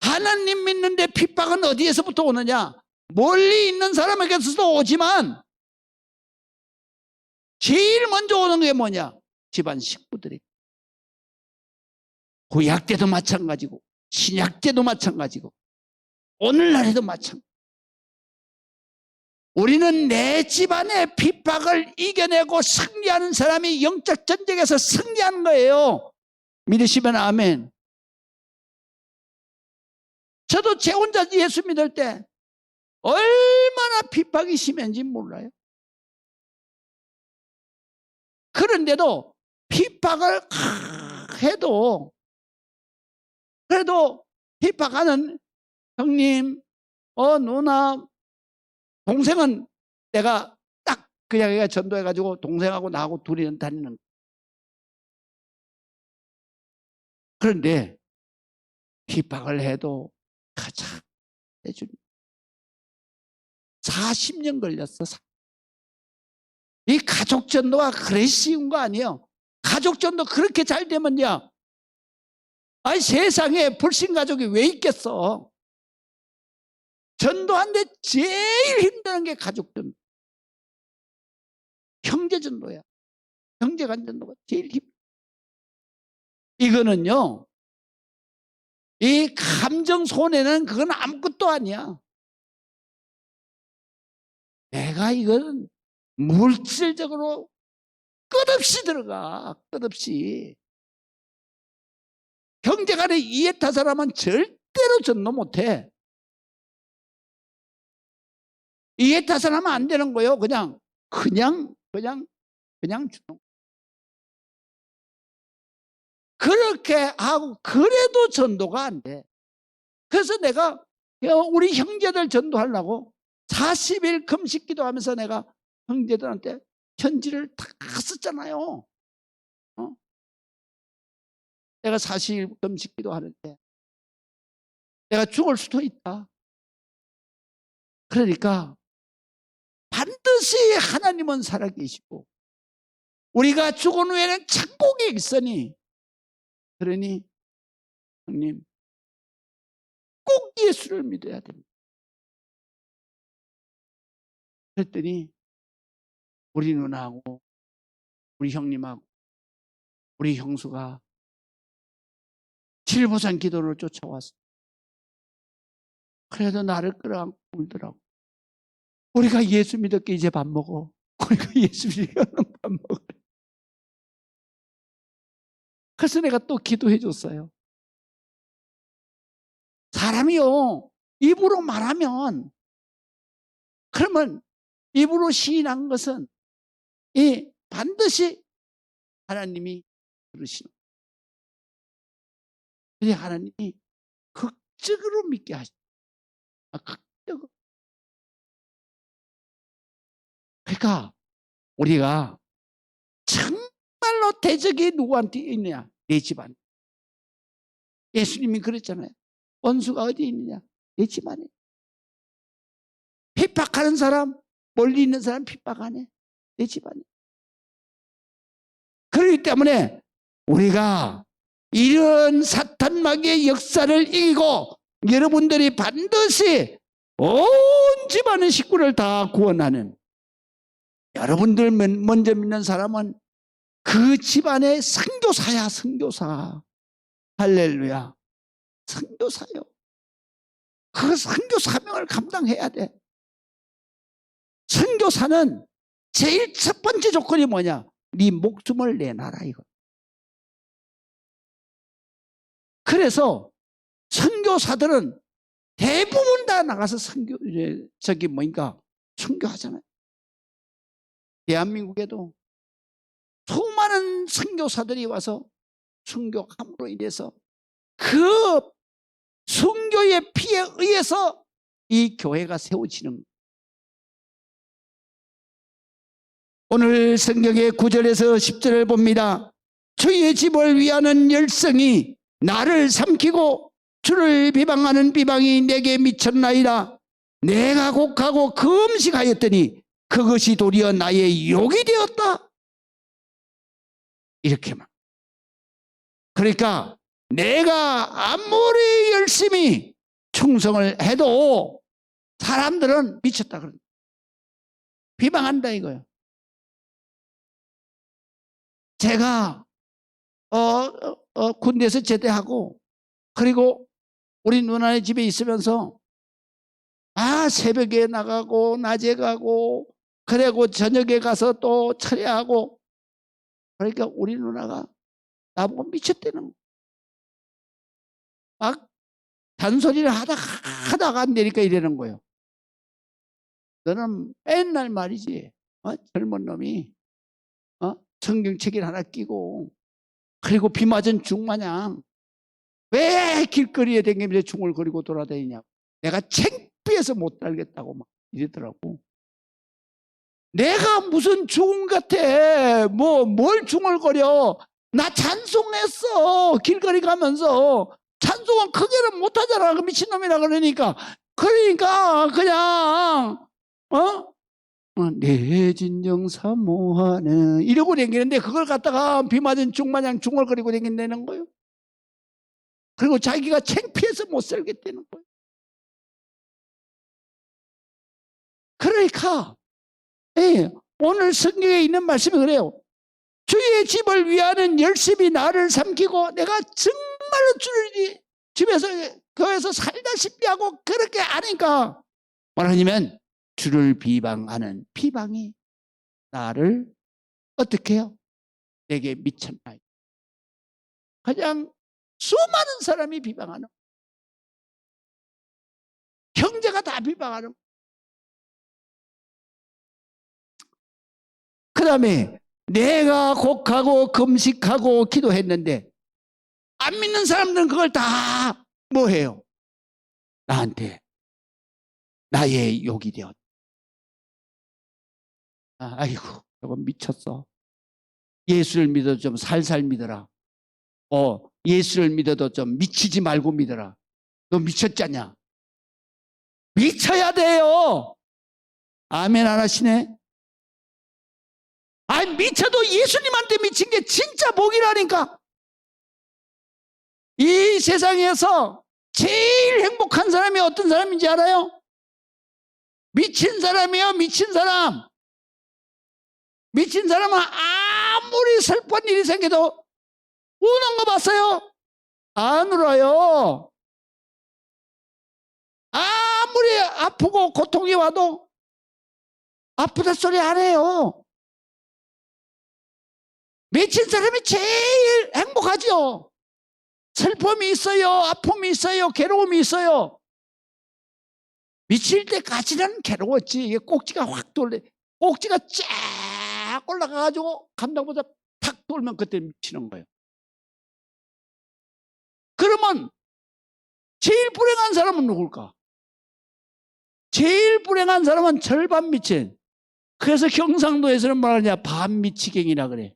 하나님 믿는데 핍박은 어디에서부터 오느냐? 멀리 있는 사람에게서도 오지만 제일 먼저 오는 게 뭐냐? 집안 식구들이. 구약 때도 마찬가지고 신약 때도 마찬가지고 오늘날에도 마찬가지고, 우리는 내 집안의 핍박을 이겨내고 승리하는 사람이 영적 전쟁에서 승리하는 거예요. 믿으시면 아멘. 저도 제 혼자 예수 믿을 때 얼마나 핍박이 심한지 몰라요. 그런데도 핍박을 해도 그래도 핍박하는 형님, 누나, 동생은 내가 딱 그 자기가 전도해가지고 동생하고 나하고 둘이는 다니는. 그런데 핍박을 해도 가자 해주니 40년 걸렸어. 이 가족 전도가 그래 쉬운 거 아니에요. 가족 전도 그렇게 잘 되면요, 아니 세상에 불신 가족이 왜 있겠어. 전도하는데 제일 힘든 게 가족 전도, 형제 전도야. 형제간 전도가 제일 힘들어. 이거는요, 이 감정 손해는 그건 아무것도 아니야. 내가 이거는 물질적으로 끝없이 들어가. 끝없이. 형제간에 이해타산하면 절대로 전도 못해. 이해타산하면 안 되는 거예요. 그냥 주는. 그렇게 하고 그래도 전도가 안 돼. 그래서 내가 우리 형제들 전도하려고 40일 금식 기도하면서 내가 형제들한테 편지를 다 썼잖아요. 내가 40일 금식 기도하는데 내가 죽을 수도 있다. 그러니까 반드시 하나님은 살아계시고 우리가 죽은 후에는 천국에 있으니, 그러니 형님 꼭 예수를 믿어야 됩니다. 그랬더니 우리 누나하고 우리 형님하고 우리 형수가 칠보산 기도를 쫓아왔어. 그래도 나를 끌어안고 울더라고. 우리가 예수 믿었기에 이제 밥 먹어. 우리가 예수 믿으면 밥 먹어. 그래서 내가 또 기도해 줬어요. 사람이요, 입으로 말하면, 그러면 입으로 시인한 것은 반드시 하나님이 들으시는 거예요. 그래서 하나님이 극적으로 믿게 하시죠. 극적으로. 그러니까 우리가 정말로 대적이 누구한테 있느냐? 내 집안. 예수님이 그랬잖아요. 원수가 어디 있느냐? 내 집안에. 핍박하는 사람, 멀리 있는 사람 핍박하네. 내 집안에. 그렇기 때문에 우리가 이런 사탄 마귀의 역사를 이기고 여러분들이 반드시 온 집안의 식구를 다 구원하는, 여러분들 먼저 믿는 사람은 그 집안의 선교사야. 선교사. 할렐루야. 선교사요. 그 선교 사명을 감당해야 돼. 선교사는 제일 첫 번째 조건이 뭐냐? 네 목숨을 내놔라, 이거. 그래서 선교사들은 대부분 다 나가서 선교하잖아요. 대한민국에도 수많은 선교사들이 와서 선교함으로 인해서 그 선교 그리스도의 피에 의해서 이 교회가 세워지는 거예요. 오늘 성경의 9절에서 10절을 봅니다. 주의 집을 위하는 열성이 나를 삼키고 주를 비방하는 비방이 내게 미쳤나이다. 내가 곡하고 금식하였더니 그것이 도리어 나의 욕이 되었다. 이렇게만. 그러니까 내가 아무리 열심히 충성을 해도 사람들은 미쳤다 그런다. 비방한다 이거예요. 제가 군대에서 제대하고 그리고 우리 누나네 집에 있으면서 새벽에 나가고 낮에 가고 그리고 저녁에 가서 또 철야하고 그러니까 우리 누나가 나보고 미쳤다는 거예요. 막 잔소리를 하다가 안 되니까 이러는 거예요. 너는 맨날 말이지 젊은 놈이 성경책을 하나 끼고 그리고 비 맞은 죽마냥 왜 길거리에 다니면서 중얼거리고 돌아다니냐고. 내가 창피해서 못 살겠다고 막 이러더라고. 내가 무슨 중흥 같아. 뭘 중얼거려. 나 찬송했어. 길거리 가면서. 찬송은 크게는 못하잖아. 그 미친놈이라 그러니까 그냥 내 진정 사모하는 이러고 다니는데 그걸 갖다가 비 맞은 죽마냥 중얼거리고 다닌다는 거예요. 그리고 자기가 창피해서 못 살겠다는 거예요. 그러니까 오늘 성경에 있는 말씀이 그래요. 주의 집을 위하는 열심히 나를 삼키고 내가 정말로 주를 집에서 교회에서 살다시피 하고 그렇게 하니까 말하자면 주를 비방하는 비방이 나를 어떻게 해요? 내게 미쳤나요? 그냥 수많은 사람이 비방하는 형제가 다 비방하는 그 다음에 내가 곡하고 금식하고 기도했는데 안 믿는 사람들은 그걸 다 뭐해요? 나한테 나의 욕이 되었다. 아이고 저건 미쳤어. 예수를 믿어도 좀 살살 믿어라. 예수를 믿어도 좀 미치지 말고 믿어라. 너 미쳤잖냐? 미쳐야 돼요. 아멘 안 하시네? 미쳐도 예수님한테 미친 게 진짜 복이라니까. 이 세상에서 제일 행복한 사람이 어떤 사람인지 알아요? 미친 사람이에요. 미친 사람. 미친 사람은 아무리 슬픈 일이 생겨도 우는 거 봤어요? 안 울어요. 아무리 아프고 고통이 와도 아프다 소리 안 해요. 미친 사람이 제일 행복하죠. 슬픔이 있어요. 아픔이 있어요. 괴로움이 있어요. 미칠 때까지는 괴로웠지. 이게 꼭지가 확 돌래. 꼭지가 쫙 올라가가지고 감당보다 탁 돌면 그때 미치는 거예요. 그러면 제일 불행한 사람은 누굴까? 제일 불행한 사람은 절반 미친. 그래서 경상도에서는 말하냐 반미치갱이라 그래.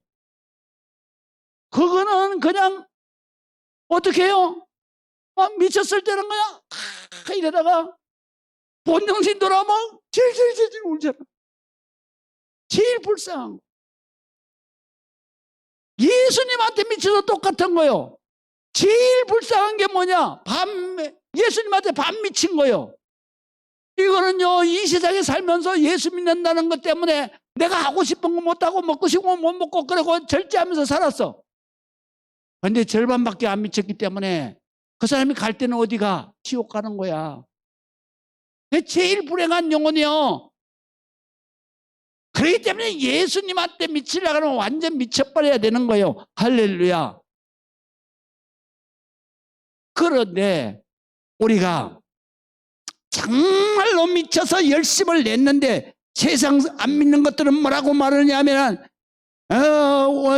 그거는 그냥 어떻게 해요? 미쳤을 때는 그냥 이러다가 본정신 돌아오면 질질질질 울잖아. 제일 불쌍한 거. 예수님한테 미쳐도 똑같은 거예요. 제일 불쌍한 게 뭐냐? 예수님한테 반 미친 거예요. 이거는요, 이 세상에 살면서 예수 믿는다는 것 때문에 내가 하고 싶은 거 못하고 먹고 싶은 거 못 먹고 그러고 절제하면서 살았어. 근데 절반밖에 안 미쳤기 때문에 그 사람이 갈 때는 어디가? 지옥 가는 거야. 제일 불행한 영혼이요. 그렇기 때문에 예수님한테 미치려고 하면 완전 미쳐버려야 되는 거예요. 할렐루야. 그런데 우리가 정말로 미쳐서 열심을 냈는데 세상 안 믿는 것들은 뭐라고 말하냐면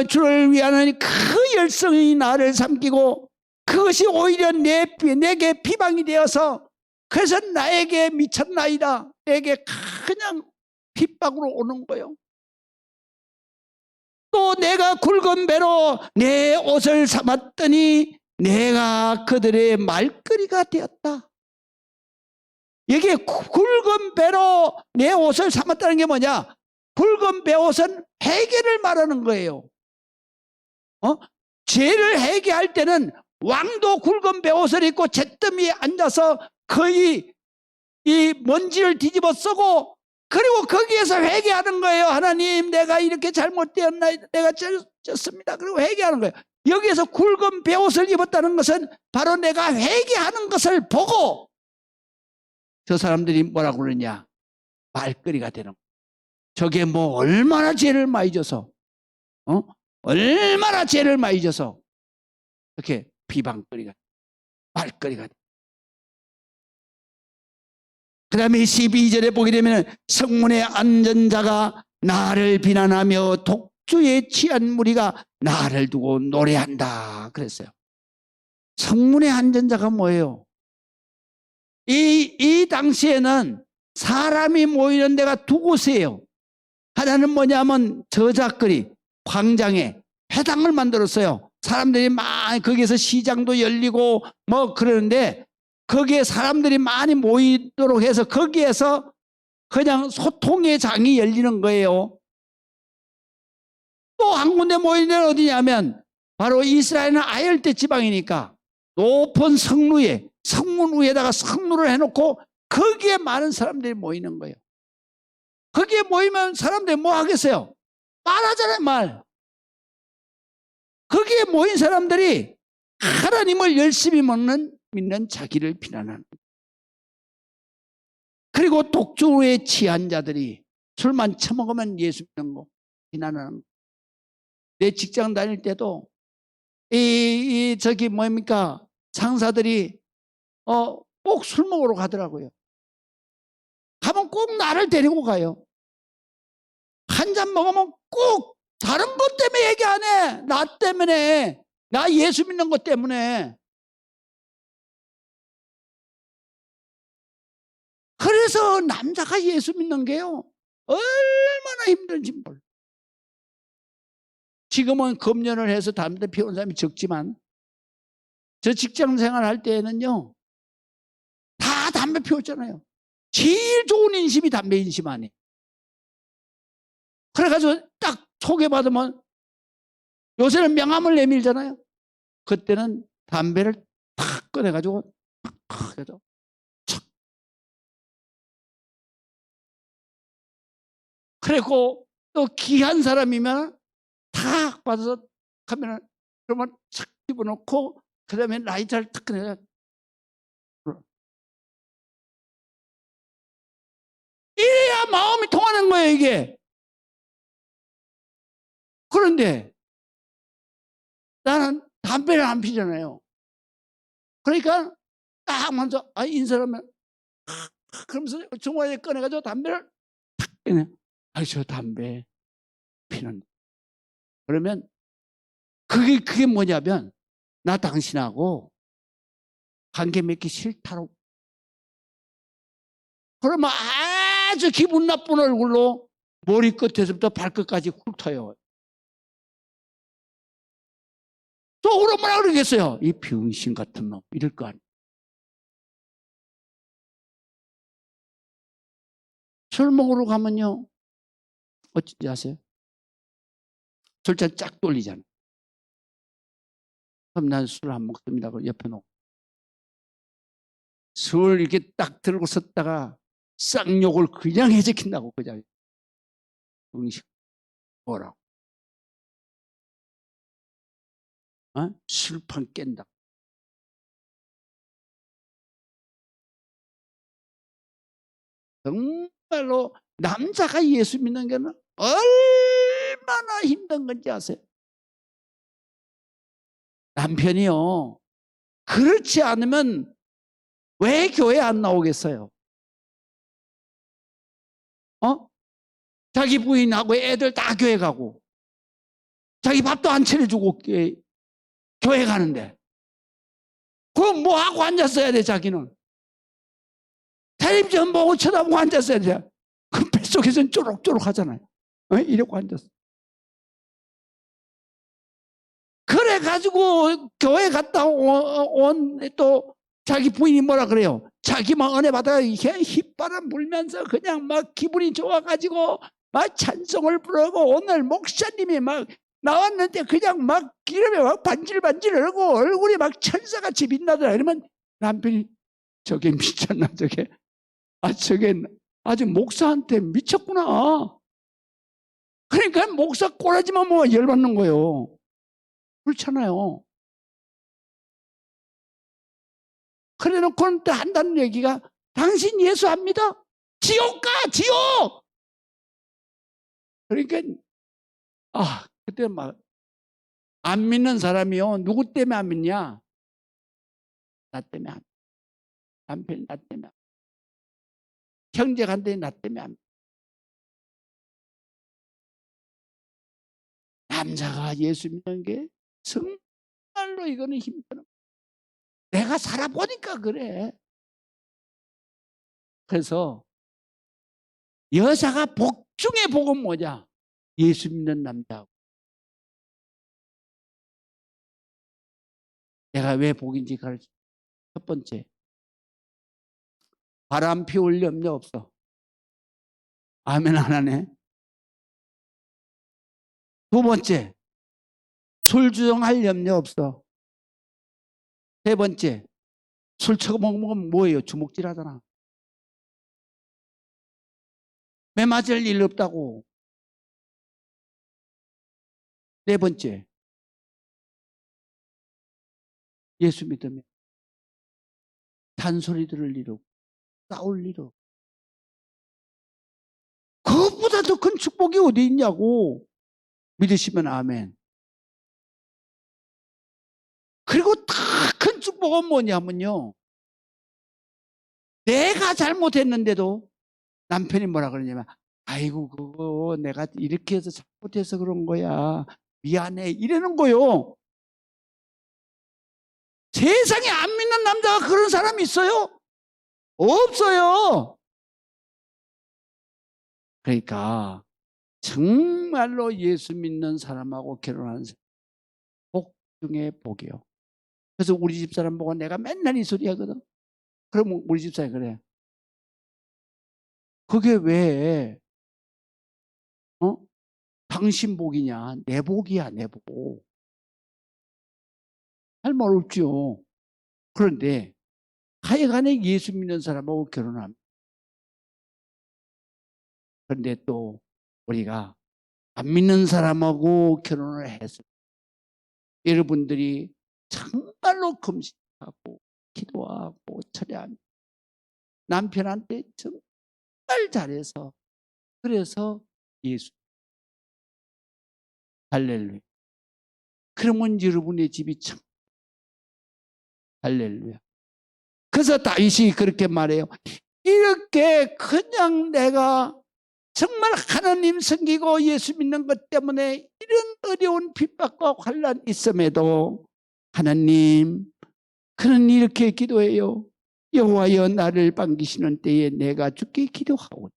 주를 위하는 그 열성이 나를 삼키고 그것이 오히려 내게 비방이 되어서 그래서 나에게 미쳤나이다. 내게 그냥 핍박으로 오는 거예요. 또 내가 굵은 배로 내 옷을 삼았더니 내가 그들의 말거리가 되었다. 이게 굵은 배로 내 옷을 삼았다는 게 뭐냐? 굵은 배옷은 회개를 말하는 거예요. 죄를 회개할 때는 왕도 굵은 배옷을 입고 잿더미에 앉아서 거의 이 먼지를 뒤집어 쓰고 그리고 거기에서 회개하는 거예요. 하나님, 내가 이렇게 잘못되었나이다. 내가 졌습니다. 그리고 회개하는 거예요. 여기에서 굵은 배옷을 입었다는 것은 바로 내가 회개하는 것을 보고 저 사람들이 뭐라고 그러냐? 말거리가 되는 거예요. 저게 뭐 얼마나 죄를 많이 져서 얼마나 죄를 많이 져서 이렇게 비방거리가 말거리가 돼. 그 다음에 12절에 보게 되면 성문에 앉은 자가 나를 비난하며 독주에 취한 무리가 나를 두고 노래한다 그랬어요. 성문에 앉은 자가 뭐예요? 이 당시에는 사람이 모이는 데가 두 곳이에요. 하나는 뭐냐면 저작거리 광장에 회당을 만들었어요. 사람들이 많이 거기에서 시장도 열리고 뭐 그러는데 거기에 사람들이 많이 모이도록 해서 거기에서 그냥 소통의 장이 열리는 거예요. 또 한 군데 모이는 데는 어디냐면 바로 이스라엘은 아열대 지방이니까 높은 성루에 성문 위에다가 성루를 해놓고 거기에 많은 사람들이 모이는 거예요. 거기에 모이면 사람들이 뭐 하겠어요? 말하잖아요, 말. 거기에 모인 사람들이 하나님을 열심히 믿는 자기를 비난하는 거예요. 그리고 독주에 취한 자들이 술만 처먹으면 예수 믿는 거 비난하는 거예요. 내 직장 다닐 때도 저기 뭡니까 상사들이 꼭 술 먹으러 가더라고요. 가면 꼭 나를 데리고 가요. 한 잔 먹으면 꼭 다른 것 때문에 얘기 안 해. 나 때문에, 나 예수 믿는 것 때문에. 그래서 남자가 예수 믿는 게요 얼마나 힘든지 몰라. 지금은 금연을 해서 담배 피우는 사람이 적지만 저 직장 생활할 때에는요 다 담배 피웠잖아요. 제일 좋은 인심이 담배 인심 아니에요. 그래가지고 딱 소개받으면 요새는 명함을 내밀잖아요. 그때는 담배를 탁 꺼내가지고 탁 해서 촥. 그리고 또 귀한 사람이면 탁 받아서 가면은 그러면 착 집어넣고 그 다음에 라이터를 탁 꺼내서 이래야 마음이 통하는 거예요 이게. 그런데 나는 담배를 안 피잖아요. 그러니까 딱 먼저 인사하면 그러면서 정화에 꺼내가지고 담배를 탁 꺼내. 저 담배 피는. 그러면 그게 뭐냐면 나 당신하고 관계 맺기 싫다고. 그러면 아주 기분 나쁜 얼굴로 머리끝에서부터 발끝까지 훑어요. 속으로 뭐라 그러겠어요? 이 병신 같은 놈 이럴 거 아니에요. 술 먹으러 가면요 어쩐지 아세요? 술잔 쫙 돌리잖아요. 그럼 난 술 안 먹습니다. 그걸 옆에 놓고 술 이렇게 딱 들고 섰다가 쌍욕을 그냥 해제킨다고 그 자리에. 음식 뭐라고? 술판 깬다. 정말로 남자가 예수 믿는 게는 얼마나 힘든 건지 아세요? 남편이요 그렇지 않으면 왜 교회 안 나오겠어요? 자기 부인하고 애들 다 교회 가고 자기 밥도 안 차려주고 교회 가는데 그럼 뭐 하고 앉았어야 돼, 자기는? 텔레비전 보고 쳐다보고 앉았어야 돼. 그 뱃속에서는 쪼록쪼록 하잖아요. 이러고 앉았어. 그래가지고 교회 갔다 온 또 자기 부인이 뭐라 그래요? 자기만 은혜 받아가 휘바람 불면서 그냥 막 기분이 좋아가지고 막 찬송을 부르고 오늘 목사님이 막 나왔는데 그냥 막 기름에 막 반질반질 흐르고 얼굴이 막 천사같이 빛나더라. 이러면 남편이 저게 미쳤나 저게. 저게 아주 목사한테 미쳤구나. 그러니까 목사 꼬라지만 뭐 열받는 거예요. 그렇잖아요. 그래 놓고는 또 한다는 얘기가 당신 예수 압니다? 지옥 가! 지옥! 그러니까 그때 막 안 믿는 사람이요. 누구 때문에 안 믿냐? 나 때문에 안 믿냐? 남편이 나 때문에 안 믿냐? 형제간데 나 때문에 안 믿냐? 남자가 예수 믿는 게 정말로 이거는 힘들어. 내가 살아보니까 그래. 그래서 여자가 복 중에 복은 뭐냐? 예수 믿는 남자하고. 내가 왜 복인지 가르쳐. 첫 번째, 바람 피울 염려 없어. 아멘 안 하네. 두 번째, 술 주정할 염려 없어. 세 번째, 술 처먹으면 뭐예요? 주먹질 하잖아. 매 맞을 일 없다고. 네 번째, 예수 믿으면 잔소리 들을 일 없고 싸울 일 없고. 그것보다 더 큰 축복이 어디 있냐고. 믿으시면 아멘. 그리고 더 큰 축복은 뭐냐면요, 내가 잘못했는데도 남편이 뭐라 그러냐면 아이고 그거 내가 이렇게 해서 잘못해서 그런 거야 미안해 이러는 거요. 세상에 안 믿는 남자가 그런 사람이 있어요? 없어요. 그러니까 정말로 예수 믿는 사람하고 결혼하는 사람 복 중에 복이요. 그래서 우리 집사람 보고 내가 맨날 이 소리 하거든. 그러면 우리 집사람이 그래. 그게 왜 당신 복이냐? 내 복이야, 내 복. 할 말 없죠. 그런데 하여간에 예수 믿는 사람하고 결혼합니다. 그런데 또 우리가 안 믿는 사람하고 결혼을 했을 때 여러분들이 정말로 금식하고 기도하고 철야합니다. 남편한테 정말 잘해서 그래서 예수. 할렐루야. 그러면 여러분의 집이 참 할렐루야. 그래서 다윗이 그렇게 말해요. 이렇게 그냥 내가 정말 하나님 섬기고 예수 믿는 것 때문에 이런 어려운 핍박과 환난 있음에도 하나님, 그는 이렇게 기도해요. 여호와여 나를 반기시는 때에 내가 주께 기도하오니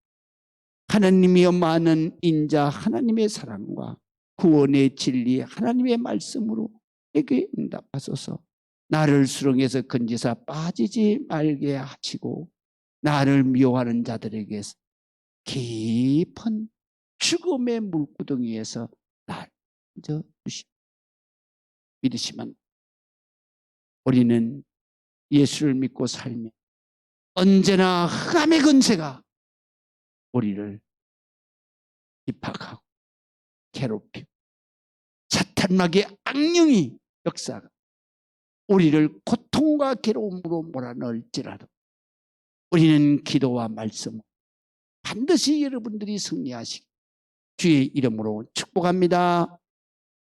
하나님이여 많은 인자 하나님의 사랑과 구원의 진리 하나님의 말씀으로 내게 응답하소서. 나를 수렁에서 건지사 빠지지 말게 하시고 나를 미워하는 자들에게서 깊은 죽음의 물구덩이에서 날 건져주시오. 믿으시면 우리는 예수를 믿고 살면 언제나 흑암의 권세가 우리를 입학하고 괴롭히고 사탄막의 악령이 역사가 우리를 고통과 괴로움으로 몰아넣을지라도 우리는 기도와 말씀 반드시 여러분들이 승리하시기 주의 이름으로 축복합니다.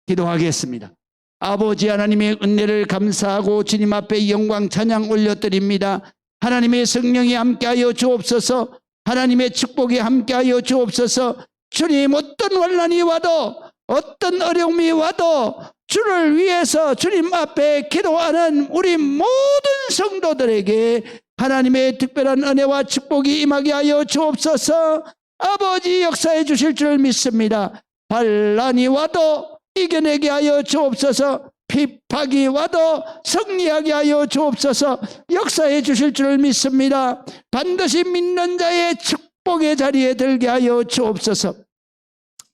기도하겠습니다. 아버지 하나님의 은혜를 감사하고 주님 앞에 영광 찬양 올려드립니다. 하나님의 성령이 함께하여 주옵소서. 하나님의 축복이 함께하여 주옵소서. 주님 어떤 환난이 와도 어떤 어려움이 와도 주를 위해서 주님 앞에 기도하는 우리 모든 성도들에게 하나님의 특별한 은혜와 축복이 임하게 하여 주옵소서. 아버지 역사해 주실 줄 믿습니다. 반란이 와도 이겨내게 하여 주옵소서. 핍박이 와도 승리하게 하여 주옵소서. 역사해 주실 줄 믿습니다. 반드시 믿는 자의 축복의 자리에 들게 하여 주옵소서.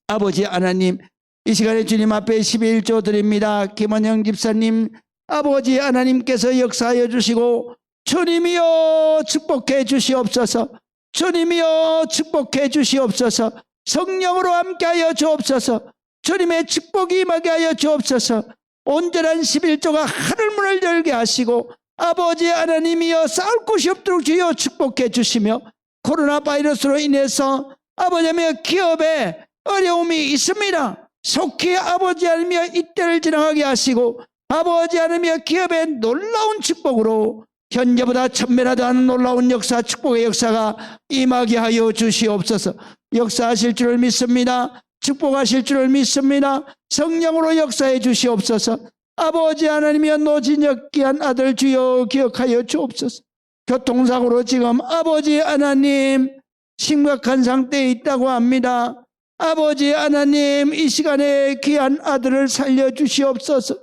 아버지 하나님, 이 시간에 주님 앞에 11조 드립니다. 김원영 집사님, 아버지 하나님께서 역사하여 주시고 주님이여 축복해 주시옵소서. 주님이여 축복해 주시옵소서. 성령으로 함께하여 주옵소서. 주님의 축복이 임하게 하여 주옵소서. 온전한 11조가 하늘문을 열게 하시고 아버지 하나님이여 싸울 곳이 없도록 주여 축복해 주시며 코로나 바이러스로 인해서 아버지 하나님 기업에 어려움이 있습니다. 속히 아버지 하나님이여 이때를 지나가게 하시고 아버지 하나님이여 기업의 놀라운 축복으로 현재보다 천배라도 하는 놀라운 역사, 축복의 역사가 임하게 하여 주시옵소서. 역사하실 줄을 믿습니다. 축복하실 줄을 믿습니다. 성령으로 역사해 주시옵소서. 아버지 하나님이여 노진혁 귀한 아들 주여 기억하여 주옵소서. 교통사고로 지금 아버지 하나님 심각한 상태에 있다고 합니다. 아버지 하나님 이 시간에 귀한 아들을 살려주시옵소서.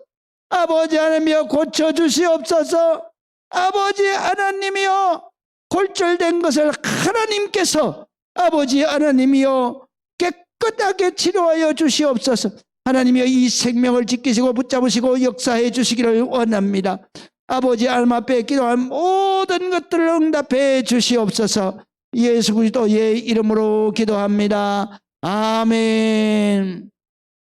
아버지 하나님이여 고쳐주시옵소서. 아버지 하나님이여 골절된 것을 하나님께서 아버지 하나님이여 깨끗하게 치료하여 주시옵소서. 하나님이여 이 생명을 지키시고 붙잡으시고 역사해 주시기를 원합니다. 아버지 하나님 앞에 기도한 모든 것들을 응답해 주시옵소서. 예수 그리스도의 이름으로 기도합니다. 아멘.